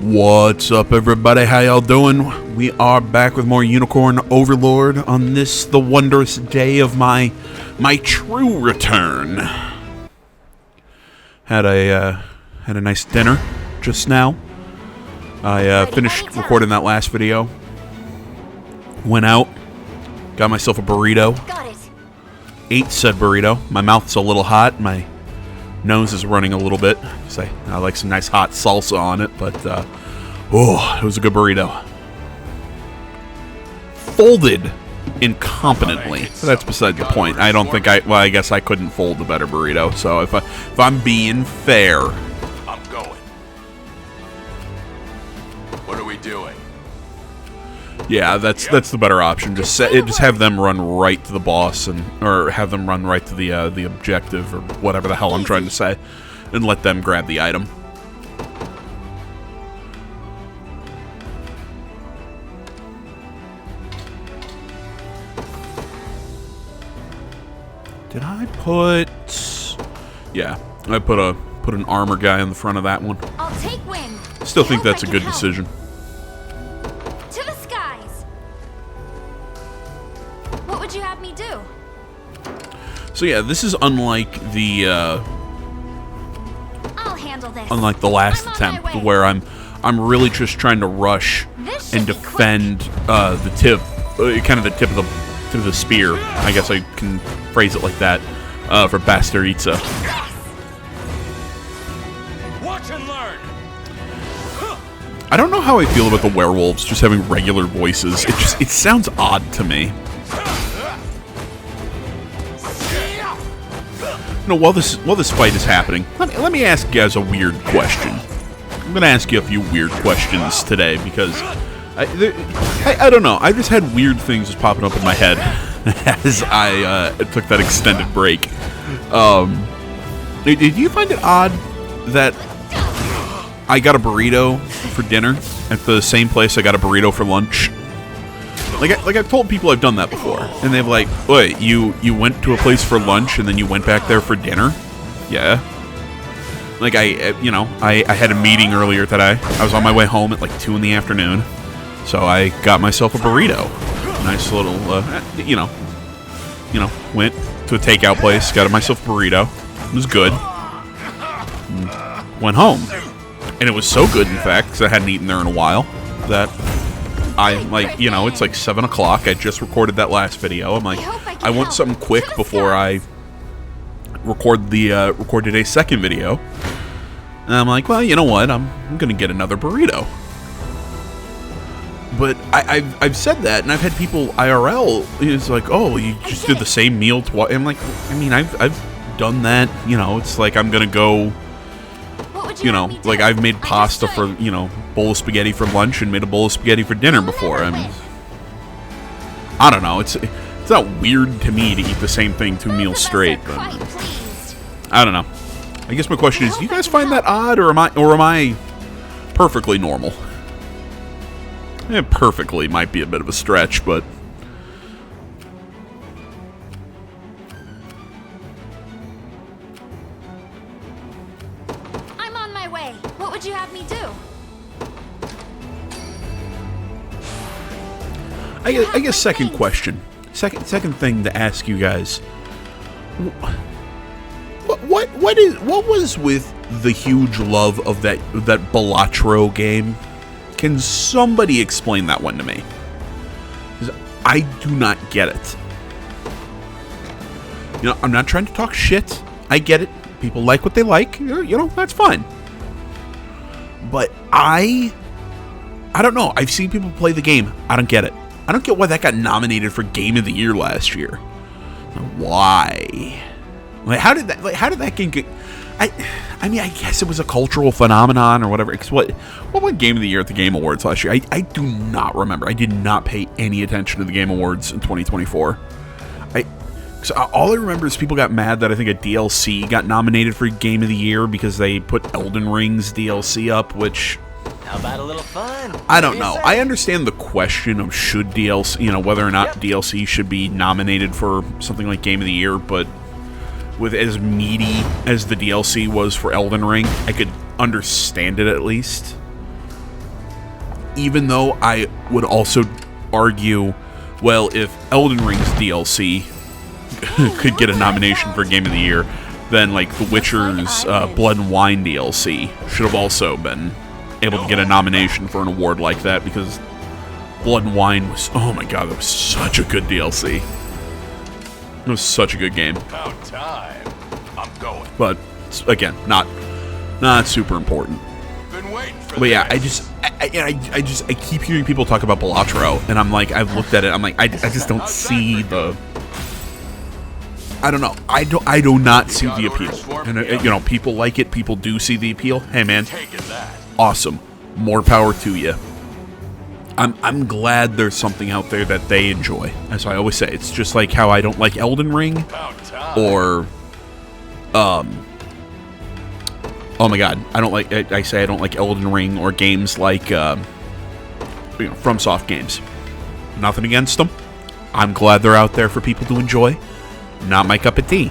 What's up, everybody? How y'all doing? We are back with more Unicorn Overlord on this, the wondrous day of my true return. Had a nice dinner just now. I finished recording that last video. Went out, got myself a burrito. Ate said burrito. My mouth's a little hot. My nose is running a little bit. I like some nice hot salsa on it, but it was a good burrito. Folded incompetently. That's beside the point. I don't think I guess I couldn't fold a better burrito. So if I'm being fair, I'm going. What are we doing? yeah, that's the better option. Just have them run right to the boss or have them run right to the objective or whatever the hell I'm trying to say, and let them grab the item. Did I put? Yeah, I put an armor guy in the front of that one. I'll take wind. Still think that's a good decision. To the skies. What would you have me do? So yeah, this is unlike the I'll handle this. unlike the last attempt where I'm really just trying to rush and defend the tip, kind of the tip of the spear. I guess I can phrase it like that for Bastorias. Watch and learn. I don't know how I feel about the werewolves just having regular voices. It sounds odd to me. You know, while this fight is happening, let me ask you guys a weird question. I'm gonna ask you a few weird questions today because I don't know. I just had weird things just popping up in my head as I took that extended break. Did you find it odd that I got a burrito for dinner at the same place I got a burrito for lunch? Like I've told people I've done that before, and they've like, wait, you went to a place for lunch and then you went back there for dinner? Yeah. Like I had a meeting earlier today. I was on my way home at like 2 in the afternoon, so I got myself a burrito. Nice little, went to a takeout place, got myself a burrito. It was good. Went home, and it was so good, in fact, because I hadn't eaten there in a while, that I'm like, it's like 7 o'clock. I just recorded that last video. I'm like, I want something quick before I record today's second video. And I'm like, well, you know what? I'm gonna get another burrito. But I've said that, and I've had people IRL. It's like, oh, you just did the same meal twice. I'm like, I mean, I've done that. It's like I'm gonna go. Like I've made pasta for bowl of spaghetti for lunch and made a bowl of spaghetti for dinner before. I mean, I don't know. It's not weird to me to eat the same thing 2 meals straight. But I don't know. I guess my question is, do you guys find that odd, or am I perfectly normal? Yeah, perfectly might be a bit of a stretch, but I'm on my way. What would you have me do? I guess second question, second thing to ask you guys. What was with the huge love of that Balatro game? Can somebody explain that one to me? Because I do not get it. I'm not trying to talk shit. I get it. People like what they like. That's fine. But I don't know. I've seen people play the game. I don't get it. I don't get why that got nominated for Game of the Year last year. Why? How did that game get? I mean, I guess it was a cultural phenomenon or whatever. Because what won Game of the Year at the Game Awards last year? I do not remember. I did not pay any attention to the Game Awards in 2024. So all I remember is people got mad that I think a DLC got nominated for Game of the Year because they put Elden Ring's DLC up, which... How about a little fun? I don't know. I understand the question of should DLC, whether or not DLC should be nominated for something like Game of the Year, but with as meaty as the DLC was for Elden Ring, I could understand it at least. even though I would also argue, well, if Elden Ring's DLC could get a nomination for Game of the Year, then like The Witcher's Blood and Wine DLC should have also been able to get a nomination for an award like that, because Blood and Wine was, oh my god, that was such a good DLC. It was such a good game. About time. I'm going. But again, not super important. Been waiting for But yeah, this. I keep hearing people talk about Balatro, and I'm like, I've looked at it, I'm like, I just don't see the. I don't know. I do not see the appeal. And you know, people like it. People do see the appeal. Hey man, Taking that. awesome. More power to you. I'm glad there's something out there that they enjoy. As I always say, it's just like how I don't like Elden Ring, About time. or oh my god, I don't like. I say I don't like Elden Ring or games like FromSoft games. Nothing against them. I'm glad they're out there for people to enjoy. Not my cup of tea.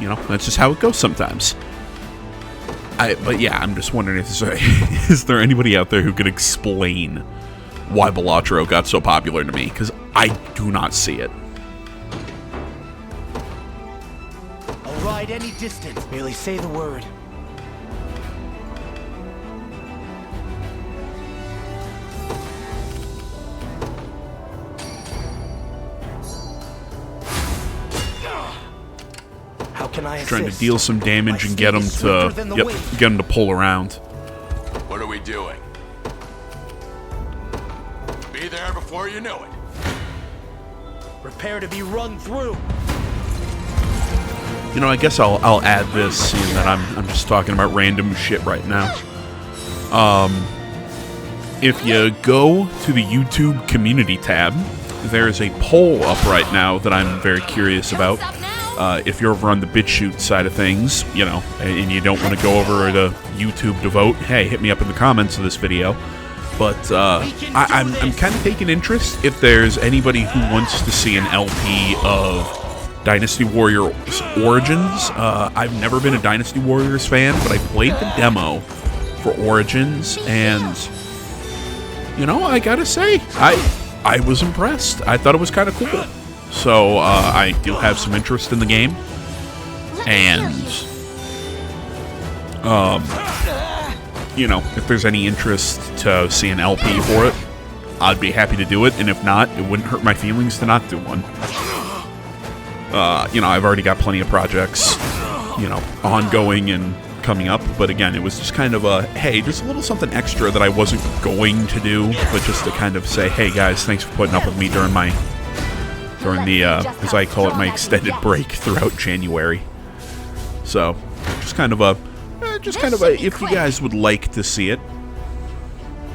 You know, that's just how it goes sometimes. But yeah, I'm just wondering if is there anybody out there who could explain why Balatro got so popular to me? Because I do not see it. I'll ride any distance. Merely say the word. How can I assist? Trying to deal some damage and get him to get him to pull around. What are we doing? Be there before you know it. Prepare to be run through. You know, I guess I'll add this, seeing that I'm just talking about random shit right now. If you go to the YouTube community tab, there's a poll up right now that I'm very curious about. If you're over on the BitChute side of things, you know, and you don't want to go over to YouTube to vote, hey, hit me up in the comments of this video. But I'm kind of taking interest if there's anybody who wants to see an LP of Dynasty Warriors Origins. I've never been a Dynasty Warriors fan, but I played the demo for Origins, and you know, I gotta say, I was impressed. I thought it was kind of cool. So I do have some interest in the game, and you know, if there's any interest to see an LP for it, I'd be happy to do it. And if not, it wouldn't hurt my feelings to not do one. You know, I've already got plenty of projects, you know, ongoing and coming up. But again, it was just kind of a, hey, just a little something extra that I wasn't going to do, but just to kind of say, hey guys, thanks for putting up with me during the, as I call it, my extended break throughout January. So, just kind of a, if you guys would like to see it,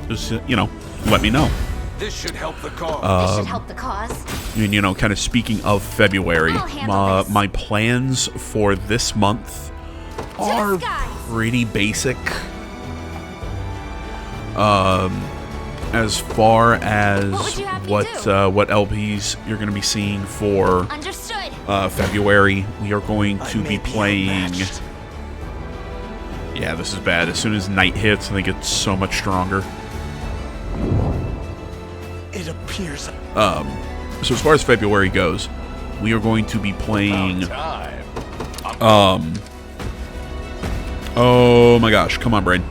just, you know, let me know. This should help the cause. This should help the cause. And, you know, kind of speaking of February, I'll handle this. my plans for this month are pretty basic. As far as what LPs you're going to be seeing for Understood. February, we are going to be playing. Yeah, this is bad. As soon as night hits, I think it's so much stronger. It appears. So as far as February goes, we are going to be playing. About time. Oh my gosh! Come on, brain.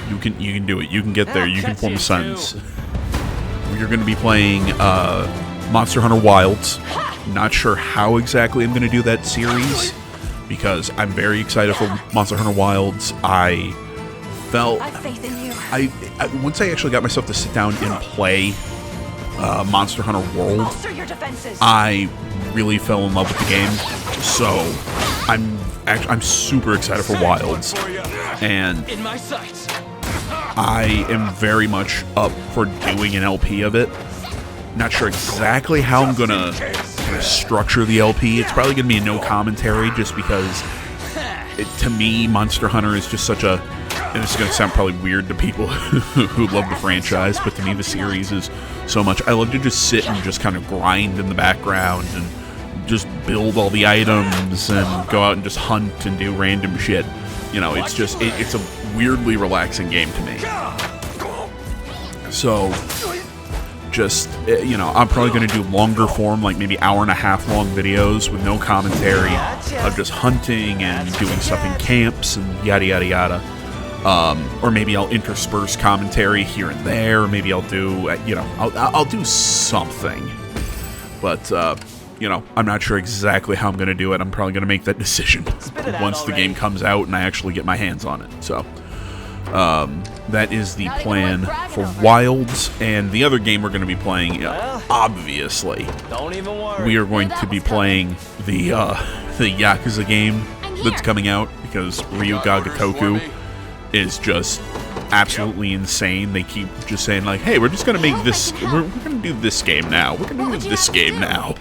You can do it. You can get there. You can form a sentence. We're going to be playing Monster Hunter Wilds. Not sure how exactly I'm going to do that series, because I'm very excited for Monster Hunter Wilds. I felt I have faith in you. I once I actually got myself to sit down and play Monster Hunter World, Bolster your defenses. I really fell in love with the game. So I'm super excited for Wilds, and In my sights. I am very much up for doing an LP of it. Not sure exactly how I'm gonna structure the LP. It's probably gonna be a no commentary, just because to me, Monster Hunter is just such a, and this is gonna sound probably weird to people who love the franchise, but to me the series is so much. I love to just sit and just kind of grind in the background and just build all the items and go out and just hunt and do random shit. You know, it's just it's a weirdly relaxing game to me. So, just you know, I'm probably going to do longer form, like maybe hour-and-a-half long videos with no commentary of just hunting and doing stuff in camps and yada yada yada. Or maybe I'll intersperse commentary here and there. Or maybe I'll do, you know, I'll do something. But, you know, I'm not sure exactly how I'm going to do it. I'm probably going to make that decision once the game comes out and I actually get my hands on it. So, that is the plan for Wilds. And the other game we're going to be playing, obviously, we are going to be playing the Yakuza game that's coming out because Ryuga Gotoku is just absolutely insane. They keep just saying like, hey, we're just gonna make this, we're gonna do this game now, we're gonna do this game now.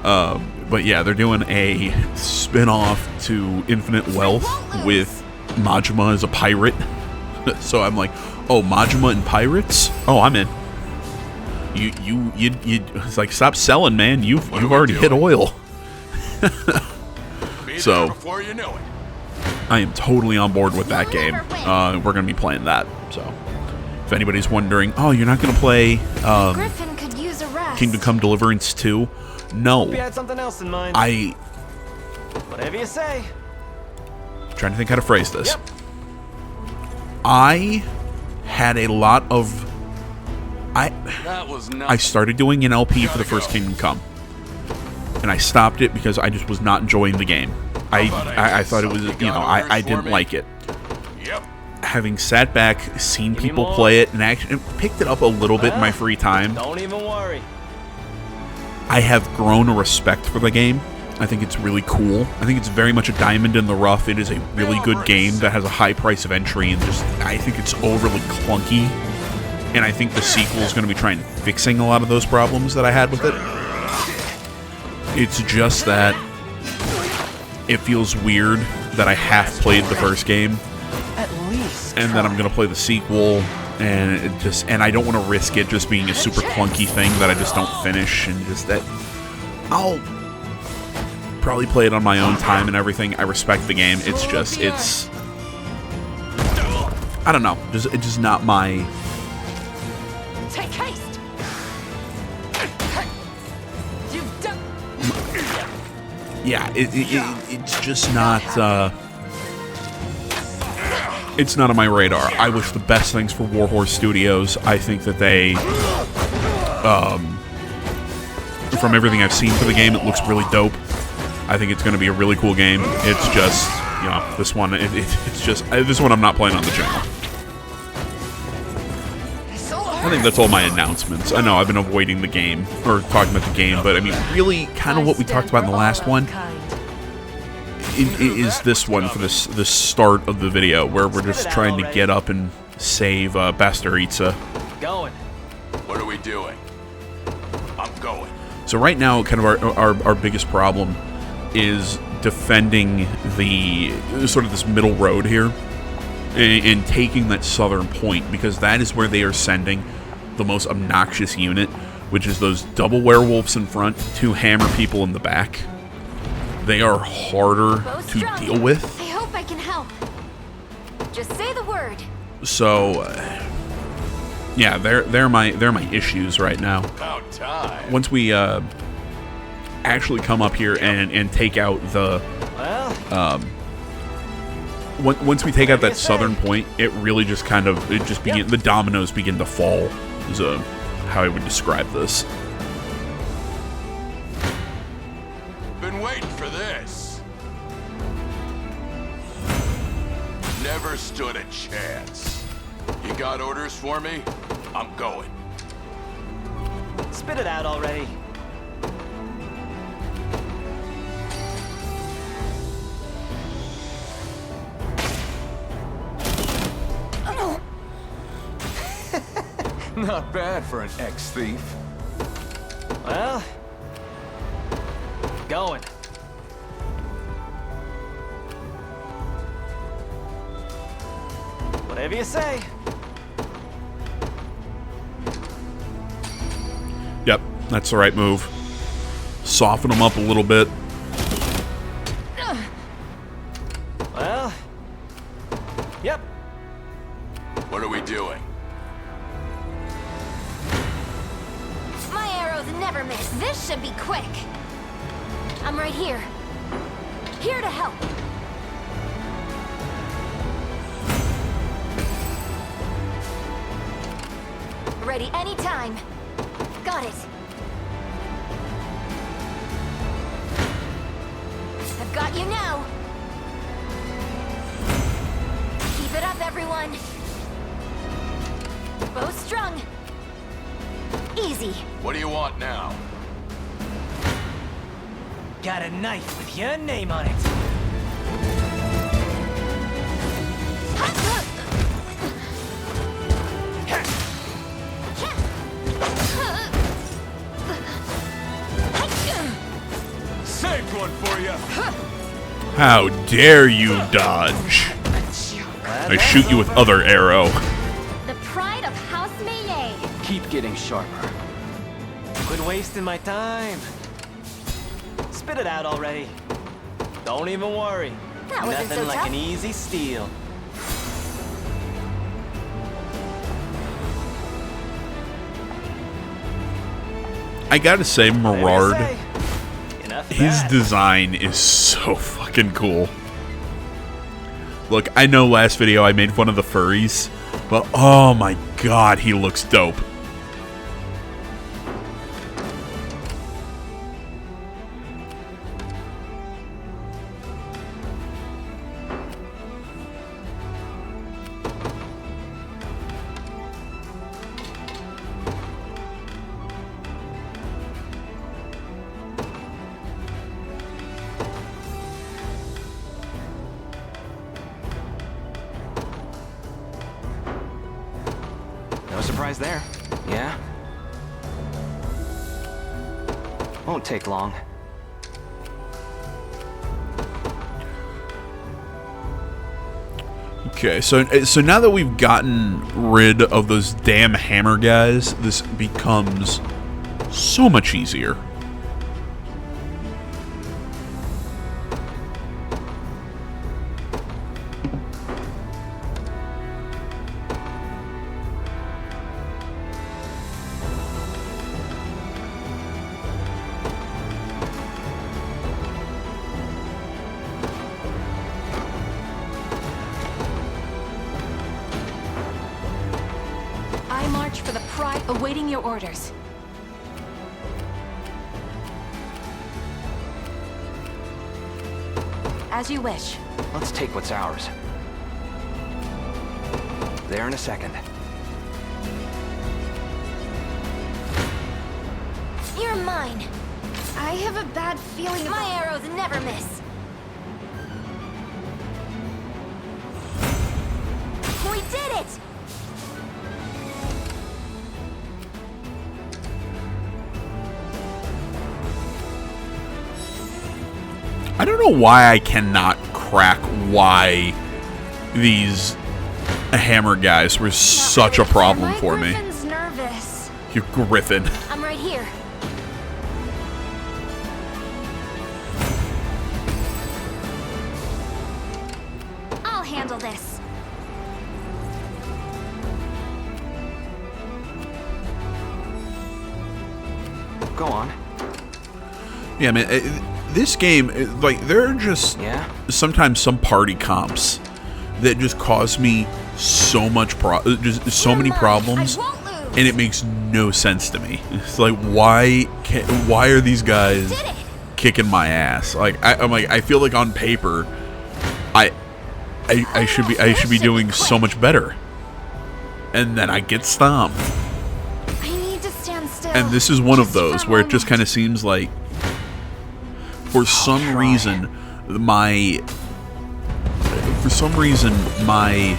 But yeah, they're doing a spin-off to Infinite Wealth with Majima as a pirate. So I'm like, oh, Majima and pirates? Oh, I'm in. You it's like, stop selling, man, you've already hit oil. So Before you know it. I am totally on board with that game. We're going to be playing that. So, if anybody's wondering, oh, you're not going to play Griffin could use a rest. Kingdom Come Deliverance 2? No. You had something else in mind. Whatever you say. Trying to think how to phrase this. Yep. I had a lot of... That was I nuts. started doing an LP for the first Kingdom Come. And I stopped it because I just was not enjoying the game. I thought it was, you know, I didn't like it. Yep. Having sat back, seen people play it, and actually picked it up a little bit in my free time, Don't even worry. I have grown a respect for the game. I think it's really cool. I think it's very much a diamond in the rough. It is a really good game that has a high price of entry, and just I think it's overly clunky. And I think the sequel is going to be trying fixing a lot of those problems that I had with it. It's just that it feels weird that I half played the first game, At least. and then I'm going to play the sequel, and I don't want to risk it just being a super clunky thing that I just don't finish, and just that I'll probably play it on my own time and everything. I respect the game. It's just, I don't know, it's just not my... Take haste. You've done. Yeah, it's just not, it's not on my radar. I wish the best things for Warhorse Studios. I think that they, from everything I've seen for the game, it looks really dope. I think it's going to be a really cool game. It's just, you know, this one, it's just, this one I'm not playing on the channel. I think that's all my announcements. I know I've been avoiding the game, or talking about the game, but I mean, really, kind of what we talked about in the last one is this one for this start of the video, where we're just trying to get up and save Bastorias. Going. What are we doing? I'm going. So right now, kind of our biggest problem is defending the sort of this middle road here. And taking that southern point, because that is where they are sending the most obnoxious unit, which is those double werewolves in front, 2 hammer people in the back. They are harder to deal with. I hope I can help. Just say the word. So, yeah, they're my issues right now. About time. Once we actually come up here and take out the Well, once we take out that southern point, it really just kind of the dominoes begin to fall. Is how I would describe this. Been waiting for this. Never stood a chance. You got orders for me? I'm going. spit it out already. Not bad for an ex-thief. Well, going. Whatever you say. Yep, that's the right move. Soften them up a little bit. Yep. What are we doing? My arrows never miss. This should be quick. I'm right here. Here to help. Ready anytime. Got it. I've got you now. Keep it up, everyone. Bow strung. Easy. What do you want now? Got a knife with your name on it. Saved one for you. How dare you dodge? I shoot you with other arrow. The pride of House Melee. Keep getting sharper. Quit wasting my time. Spit it out already. Don't even worry. That wasn't Nothing so like tough. an easy steal. I gotta say, Merard, Enough of his that. design is so fucking cool. Look, I know last video I made fun of the furries, but oh my god, he looks dope. No surprise there. Yeah? Won't take long. Okay, so now that we've gotten rid of those damn hammer guys, this becomes so much easier. I march for the pride, awaiting your orders. As you wish. Let's take what's ours. There in a second. You're mine. I have a bad feeling. My arrows never miss. We did it! I don't know why I cannot crack why these hammer guys were such a problem for me. Griffin's nervous. You Griffin. I'm right here. I'll handle this. Go on. Yeah, man, this game, like, there are just Yeah? sometimes some party comps that just cause me so much just so many problems, I won't lose. and it makes no sense to me. It's like, why are these guys Did it. kicking my ass? Like, I'm like, I feel like on paper, I should be doing so much better, and then I get stomped. I need to stand still. And this is one of Just for those a where it just moment. kind of seems like, for some reason, my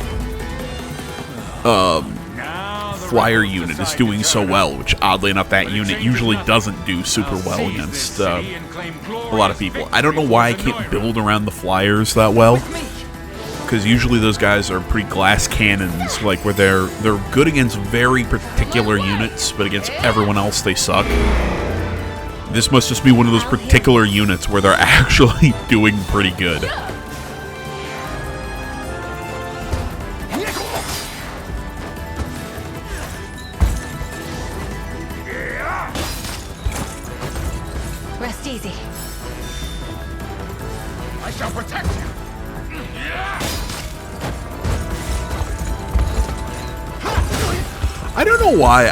flyer unit is doing so well, which oddly enough, that unit usually doesn't do super well against a lot of people. I don't know why I can't build around the flyers that well, because usually those guys are pretty glass cannons, like where they're good against very particular units, but against everyone else they suck. This must just be one of those particular units where they're actually doing pretty good. I don't know why,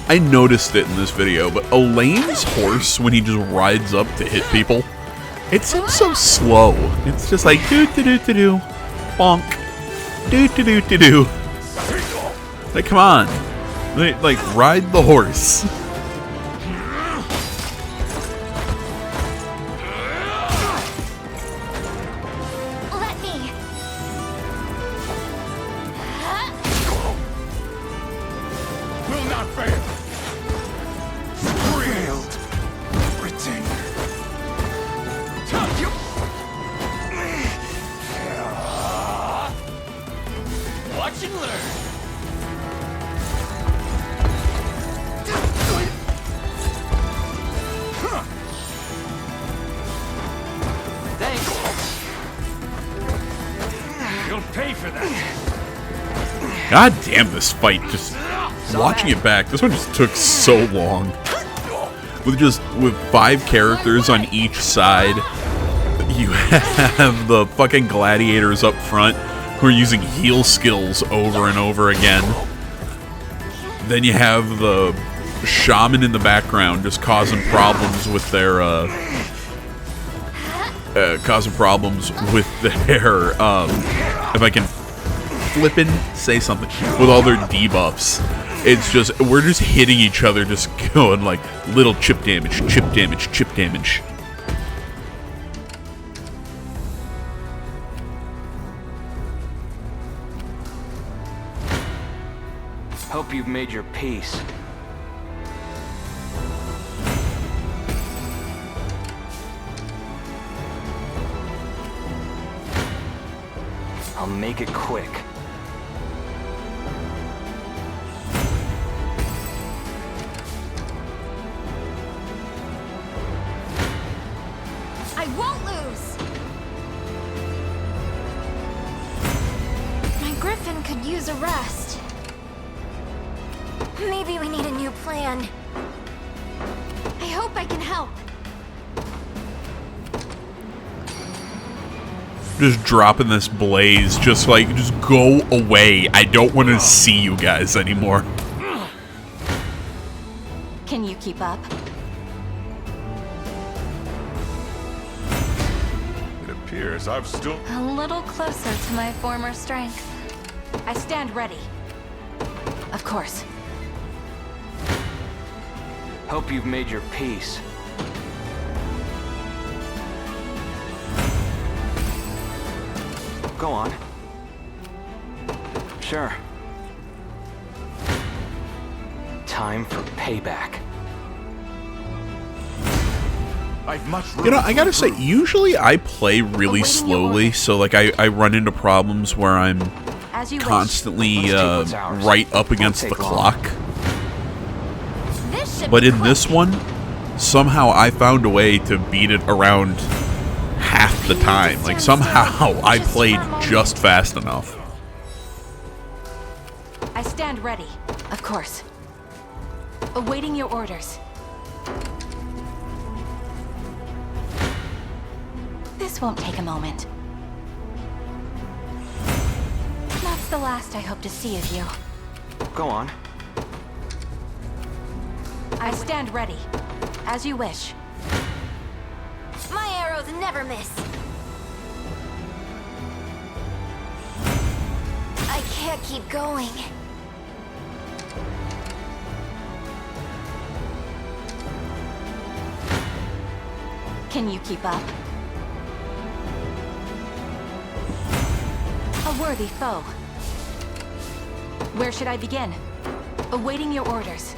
I noticed it in this video, but Elaine's horse, when he just rides up to hit people, it seems so slow. It's just like, do-do-do-do-do, bonk, do-do-do-do-do. Like, come on. Like, ride the horse. Let me. Will not fail. Failed. Everything. Watch and learn. Thanks. You'll pay for that. God damn, this fight, just watching it back, this one just took so long. With 5 characters on each side, you have the fucking gladiators up front who are using heal skills over and over again. Then you have the shaman in the background just causing problems with their if I can flippin' say something, with all their debuffs. It's just, we're just hitting each other, just going like little chip damage, chip damage, chip damage. Hope you've made your peace. I'll make it quick. I won't lose. My griffin could use a rest. Maybe we need a new plan. I hope I can help. Just dropping this blaze, just go away. I don't want to see you guys anymore. Can you keep up? It appears I've still... A little closer to my former strength. I stand ready. Of course. Hope you've made your peace. Go on. Sure. Time for payback. I've much You know, I gotta say, usually I play really slowly, so like I run into problems where I'm As you constantly Let's take what's ours. right up against Won't the take long. clock. wish. This should But be in quick. this one, somehow I found a way to beat it around half the time. Like somehow I played just fast enough. I stand ready. Of course. Awaiting your orders. This won't take a moment. That's the last I hope to see of you. Go on. I stand ready. As you wish. My arrows never miss. I can't keep going. Can you keep up? A worthy foe. Where should I begin? Awaiting your orders.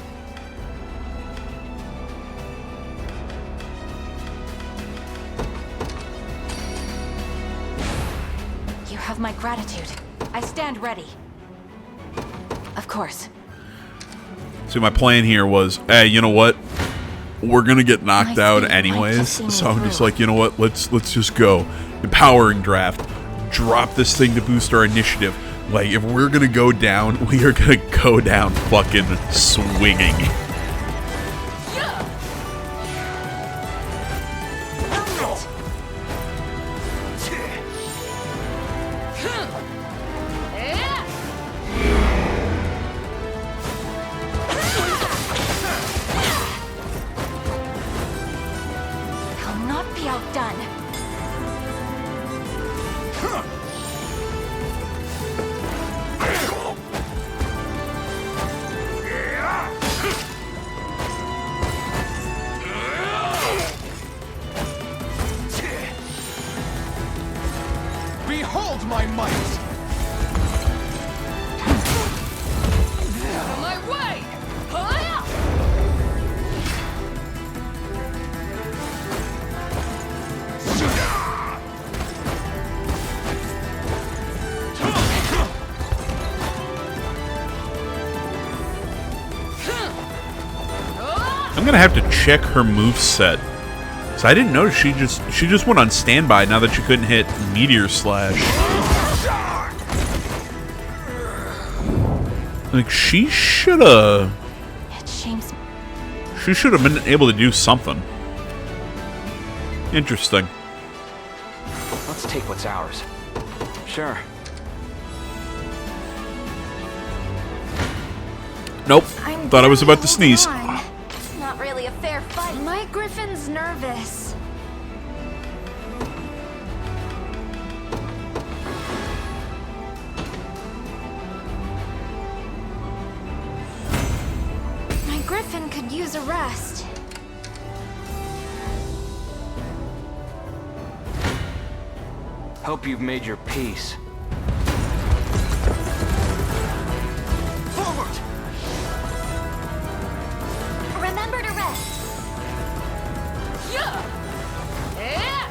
You have my gratitude. I stand ready. Of course. See, my plan here was, hey, you know what? We're gonna get knocked My out fate might anyways, just see me so I'm just through. like, you know what? Let's just go. Empowering draft. Drop this thing to boost our initiative. Like, if we're gonna go down, we are gonna go down fucking swinging. Behold my might! Out of my way! Hiya! I'm gonna have to check her moveset. So I didn't notice she just went on standby now that she couldn't hit Meteor Slash. Like she shoulda It shames me. She should have been able to do something. Interesting. Let's take what's ours. Sure. Nope. I'm Thought I was about to barely sneeze. holding on. Not really a fair fight. My Griffin's nervous. My Griffin could use a rest. Hope you've made your peace. Forward! Remember to rest. Yeah. Yeah.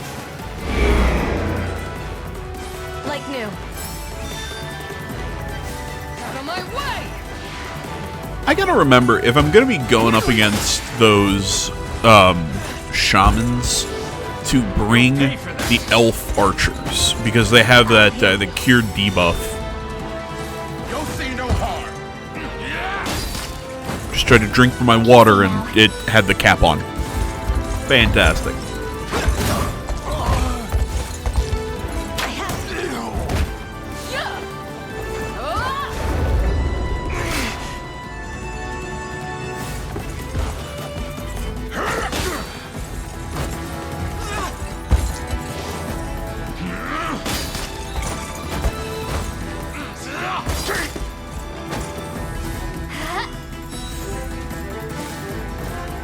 Like new. Out of my way. I gotta remember, if I'm gonna be going up against those shamans, to bring the elf archers, because they have that the cured debuff. You'll see no harm. Just tried to drink from my water and it had the cap on. Fantastic.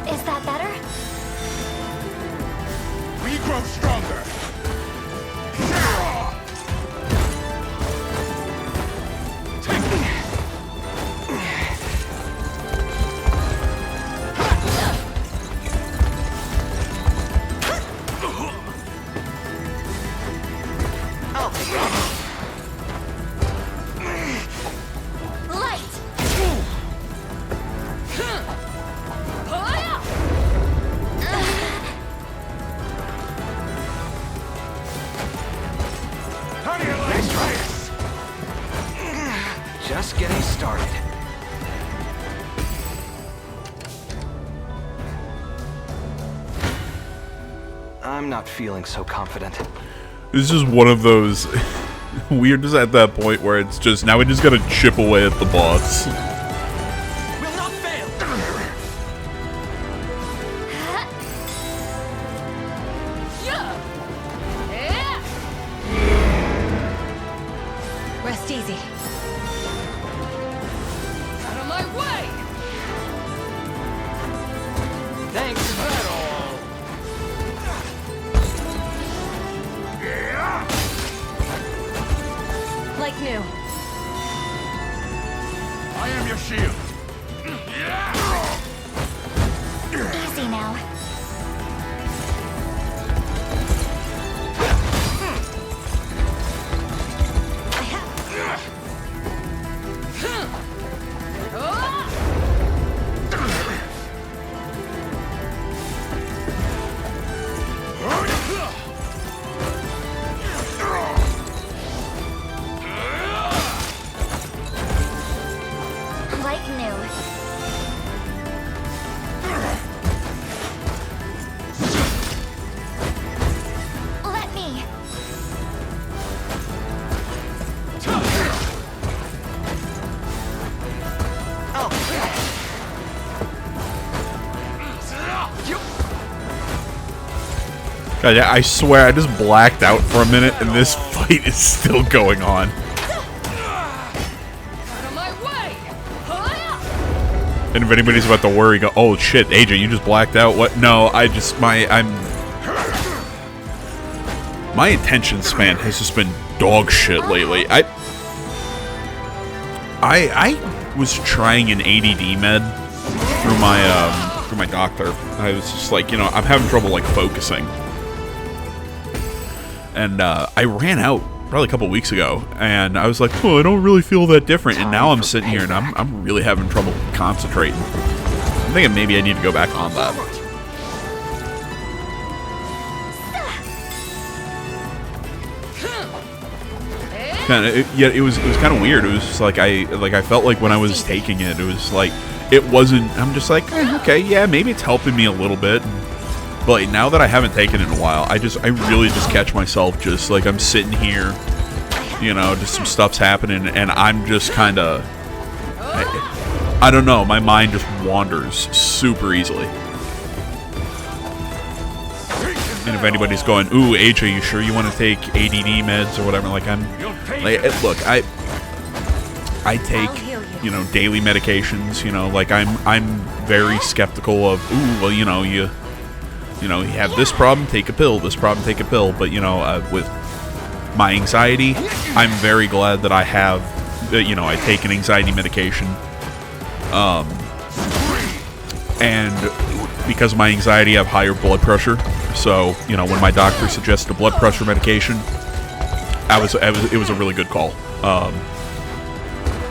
Is that better? We grow stronger. Light. How do you like this? Just getting started. I'm not feeling so confident. This is one of those weird just at that point where it's just, now we just gotta chip away at the boss. Will not fail. Rest easy. Out of my way! Thanks. Like new. I am your shield. Easy now. Like new. Let me. God, yeah, I swear I just blacked out for a minute and this fight is still going on. Out of my way! And if anybody's about to worry, go, oh shit, Agent, you just blacked out. What? No, my attention span has just been dog shit lately. I was trying an ADD med through my doctor. I was just like, you know, I'm having trouble like focusing, and I ran out probably a couple weeks ago, and I was like, oh, I don't really feel that different. And now I'm sitting here and I'm really having trouble concentrating. I'm thinking maybe I need to go back on that. It was kind of weird. It was just like I felt like when I was taking it, it was like it wasn't. I'm just like, okay, yeah, maybe it's helping me a little bit. But now that I haven't taken it in a while, I really just catch myself just like I'm sitting here, you know, just some stuff's happening, and I'm just kind of, I don't know, my mind just wanders super easily. And if anybody's going, ooh, H, are you sure you want to take ADD meds or whatever? Like, look, I take, you know, daily medications. You know, like I'm very skeptical of, ooh, well, you know, you have this problem, take a pill. This problem, take a pill. But you know, with my anxiety, I'm very glad that I have, you know, I take an anxiety medication. And because of my anxiety, I have higher blood pressure. So, you know, when my doctor suggested a blood pressure medication, it was a really good call.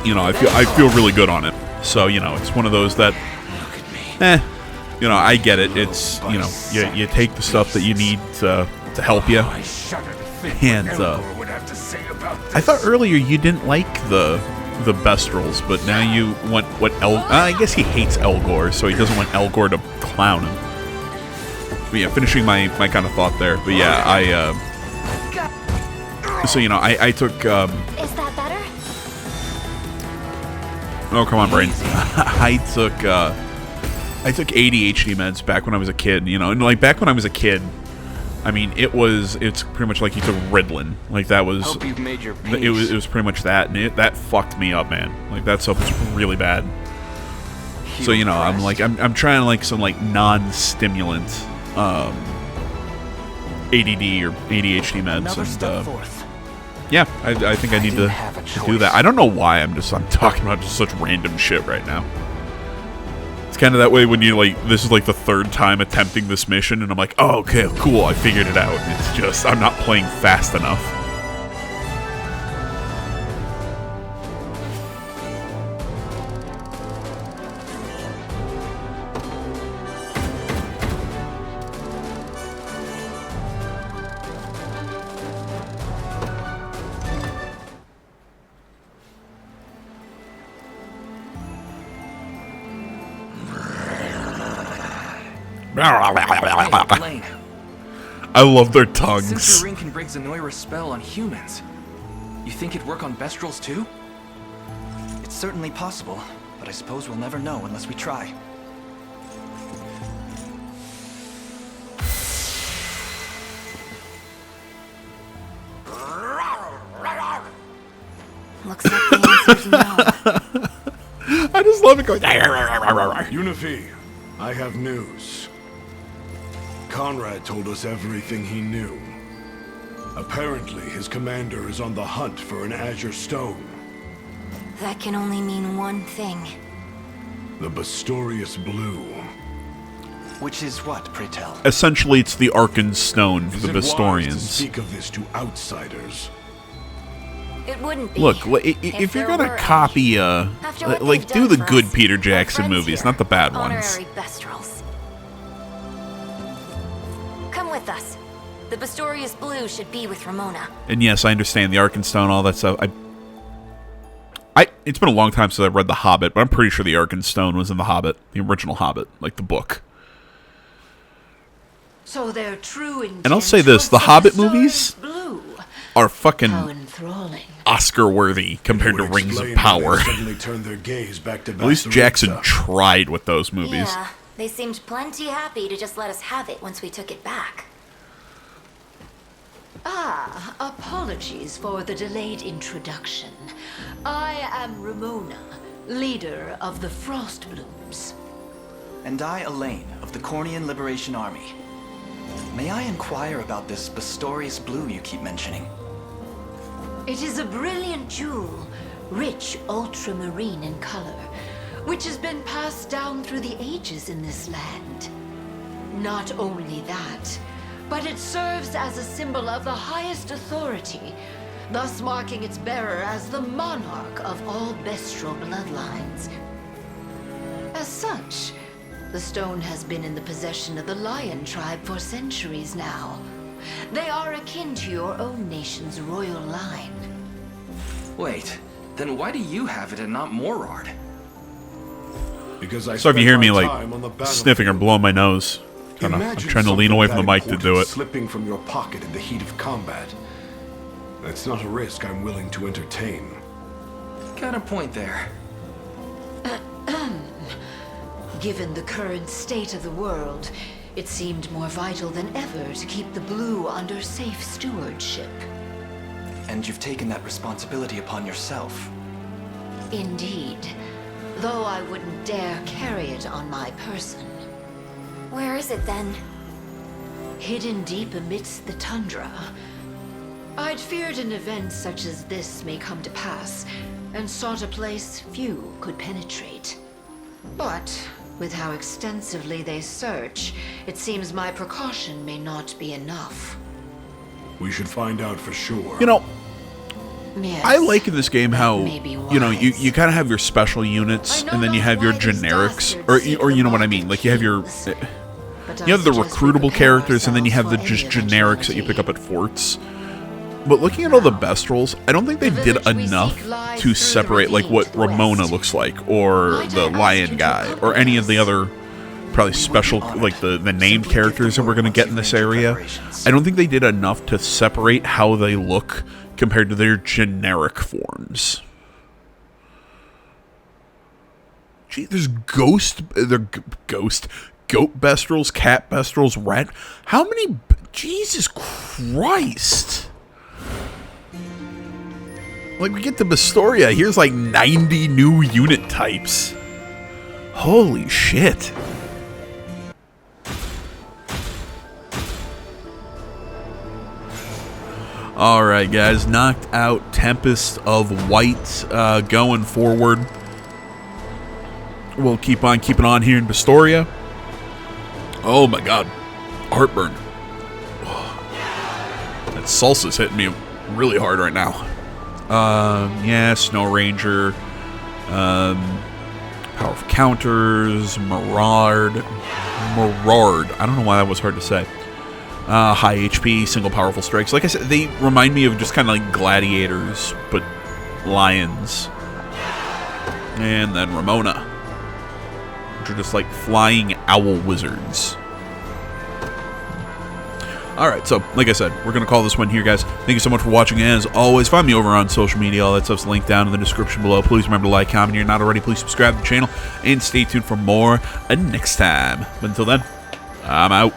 You know, I feel really good on it. So, you know, it's one of those that, you know, I get it. It's, you know, you take the stuff that you need to help you. And I thought earlier you didn't like the Bastorias, but now you want what I guess he hates Elgor, so he doesn't want Elgor to clown him. But yeah, finishing my kind of thought there. But yeah, so you know, I took Is that better? oh, come on, brain. I took ADHD meds back when I was a kid, you know, and like back when I was a kid, I mean, it's pretty much like you took Ritalin. Like that was, Hope you've made your peace. it was pretty much that, and that fucked me up, man. Like that stuff was really bad. So you know, I'm like, I'm trying like some like non-stimulant, ADD or ADHD meds, and yeah, I think I need to do that. I don't know why I'm talking about just such random shit right now. It's kind of that way when you like, this is like the third time attempting this mission, and I'm like, oh, okay, cool, I figured it out. It's just, I'm not playing fast enough. Elaine, I love their since tongues. your ring can break Zenoira's spell on humans, you think it'd work on Bestrals too? It's certainly possible, but I suppose we'll never know unless we try. Looks like the answer's no. I just love it going. Unifi, I have news. Conrad told us everything he knew. Apparently, his commander is on the hunt for an Azure Stone. That can only mean one thing. The Bastorias Blue. Which is what, pray tell? Essentially, it's the Arkan Stone for Is the it wise to Bastorians. speak of this to outsiders? It wouldn't be. Look, if you're there gonna were copy, After what like, they've do done the for good us, Peter our Jackson friends movies, here, not the bad ones. honorary Bestrals. Come with us. The Bastorias Blue should be with Ramona. And yes, I understand the Arkan Stone, all that stuff. It's been a long time since I've read The Hobbit, but I'm pretty sure the Arkan Stone was in The Hobbit, the original Hobbit, like the book. So they're true And I'll say this, the Hobbit movies are fucking Oscar-worthy compared to Would Rings of explain how Power. they suddenly turned their gaze back to At least Bastoriza. Jackson tried with those movies. Yeah, they seemed plenty happy to just let us have it once we took it back. Ah, apologies for the delayed introduction. I am Ramona, leader of the Frost Blooms. And I, Elaine, of the Cornian Liberation Army. May I inquire about this Bastorias Blue you keep mentioning? It is a brilliant jewel, rich ultramarine in color, which has been passed down through the ages in this land. Not only that, but it serves as a symbol of the highest authority, thus marking its bearer as the monarch of all bestial bloodlines. As such, the stone has been in the possession of the Lion tribe for centuries now. They are akin to your own nation's royal line. Wait, then why do you have it and not Morard? Because I So if you hear me like time on the sniffing or blowing my nose, I'm trying to lean away from the mic to do it. Slipping from your pocket in the heat of combat. That's not a risk I'm willing to entertain. Got a point there. Given the current state of the world, it seemed more vital than ever to keep the blue under safe stewardship. And you've taken that responsibility upon yourself. Indeed, though I wouldn't dare carry it on my person. Where is it then? Hidden deep amidst the tundra. I'd feared an event such as this may come to pass, and sought a place few could penetrate. But with how extensively they search, it seems my precaution may not be enough. We should find out for sure. You know, Yes, I like in this game how, may be you know, wise. you kind of have your special units, I know and then you not have your why these generics, bastards or seek you know the what I mean. market Like you have your, kings. But you I have the suggest we recruitable prepare characters, and then you have the ourselves just for any generics that you pick eventuality. up at forts. But looking at all the Bestrels, I don't think they The did village we enough seek lies to through the separate like ravine what to the Ramona west. looks like, or Might I the ask lion you to guy, or accompany any of the us? other probably special, like the named characters that we're going to get in this area. I don't think they did enough to separate how they look compared to their generic forms. Gee, there's goat Bestrels, cat Bestrels, rat. How many? Jesus Christ! Like we get to Bastoria, here's like 90 new unit types. Holy shit! Alright guys, knocked out Tempest of White going forward. We'll keep on keeping on here in Bastoria. Oh my god. Heartburn. That salsa's hitting me really hard right now. Yeah, Snow Ranger. Powerful counters. Mirard. I don't know why that was hard to say. High HP, single powerful strikes. Like I said, they remind me of just kind of like gladiators, but lions. And then Ramona, which are just like flying owl wizards. Alright, so like I said, we're going to call this one here, guys. Thank you so much for watching. As always, find me over on social media. All that stuff's linked down in the description below. Please remember to like, comment. If you're not already, please subscribe to the channel. And stay tuned for more next time. But until then, I'm out.